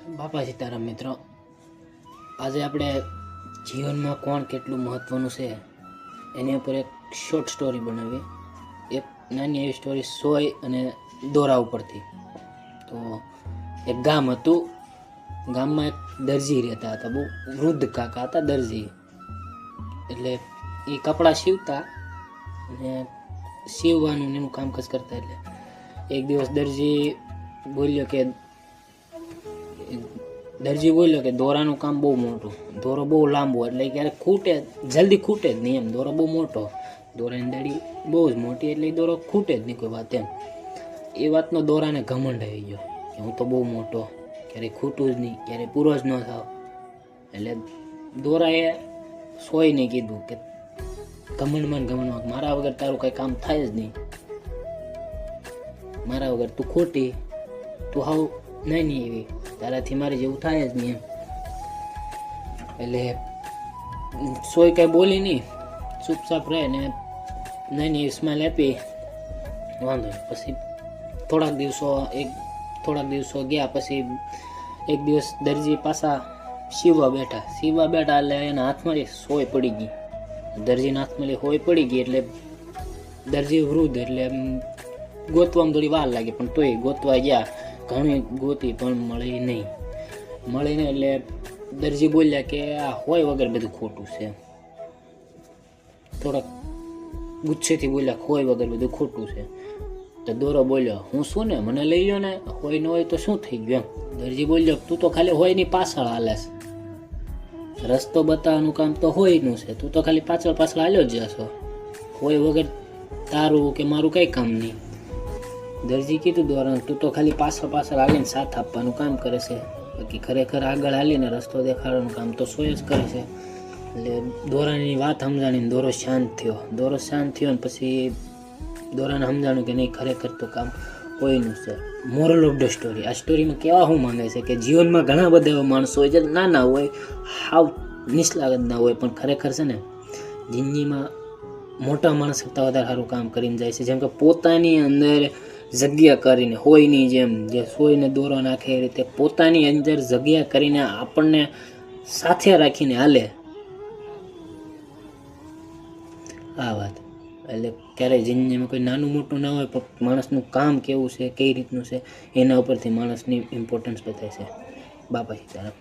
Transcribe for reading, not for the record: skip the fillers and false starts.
બાપા સીતારામ મિત્રો, આજે આપણે જીવનમાં કોણ કેટલું મહત્ત્વનું છે એની ઉપર એક શોર્ટ સ્ટોરી બનાવી. એક નાની એવી સ્ટોરી સોય અને દોરા ઉપરથી. તો એક ગામ હતું. ગામમાં એક દરજી રહેતા હતા. બહુ વૃદ્ધ કાકા હતા દરજી. એટલે એ કપડાં સીવતા અને સીવવાનું એનું કામકાજ કરતા. એટલે એક દિવસ દરજી બોલ્યો કે દોરાનું કામ બહુ મોટું, દોરો બહુ લાંબો, એટલે ક્યારેક ખૂટે, જલ્દી ખૂટે જ નહીં એમ. દોરો બહુ મોટો, દોરાની દડી બહુ જ મોટી, એટલે એ દોરો ખૂટે જ નહીં કોઈ વાત એમ. એ વાતનો દોરાને ઘમંડ આવી ગયો કે હું તો બહુ મોટો, ક્યારેય ખૂટું જ નહીં, ક્યારેય પૂરો જ ન થાવ. એટલે દોરાએ સોયને કીધું કે ઘમંડમાં મારા વગર તારું કંઈ કામ થાય જ નહીં, મારા વગર તું ખોટી, તું હાવ નાની એવી, તારાથી મારે જેવું થાય જ નહીં એમ. એટલે સોય કઈ બોલી નહીં, ચૂપચાપ રહે ને નાની એવી સ્માઈલ આપી, વાંધો નહીં. પછી થોડાક દિવસો ગયા. પછી એક દિવસ દરજી પાછા સીવવા બેઠા એટલે એના હાથમાં સોય પડી ગઈ. દરજીના હાથમાં સોય પડી ગઈ એટલે દરજી વૃદ્ધ, એટલે ગોતવામાં થોડી વાર લાગી, પણ તોય ગોતવા ગયા. ઘણી ગોતી પણ મળી નહીં. એટલે દરજી બોલ્યા કે આ હોય વગર બધું ખોટું છે. થોડાક ગુસ્સેથી બોલ્યા હોય વગર બધું ખોટું છે. તો દોરો બોલ્યો હું શું ને, મને લઈ લો ને, હોય ન હોય તો શું થઈ ગયું એમ. દરજી બોલ્યો તું તો ખાલી હોયની પાછળ હાલે છે, રસ્તો બતાવવાનું કામ તો હોયનું છે, તું તો ખાલી પાછળ હાલ્યો જ જશો, હોય વગર તારું કે મારું કંઈ કામ નહીં. દરજી કીધું દોરા તું તો ખાલી પાછળ હાલીને સાથ આપવાનું કામ કરે છે, બાકી ખરેખર આગળ હાલીને રસ્તો દેખાડવાનું કામ તો સોય જ કરે છે. એટલે દોરાની વાત સમજાણીને દોરો શાંત થયો ને પછી દોરાને સમજાણું કે નહીં, ખરેખર તો કામ કોઈનું છે. મોરલ ઓફ ધ સ્ટોરી, આ સ્ટોરીમાં કહેવા શું માંગે છે કે જીવનમાં ઘણા બધા એવા માણસો હોય જે નાના હોય, હાવ નિષ્લાગતના હોય, પણ ખરેખર છે ને જિંદગીમાં મોટા માણસ કરતાં વધારે સારું કામ કરીને જાય છે. જેમ કે પોતાની અંદર જગ્યા કરીને, હોયની જેમ જે સોયને દોરો નાખે એ રીતે પોતાની અંદર જગ્યા કરીને આપણને સાથે રાખીને હાલે. આ વાત એટલે ક્યારેય જિંદગીમાં કોઈ નાનું મોટું ના હોય, પણ માણસનું કામ કેવું છે, કઈ રીતનું છે, એના ઉપરથી માણસની ઇમ્પોર્ટન્સ બતાવે છે. બાપા સીતારામ.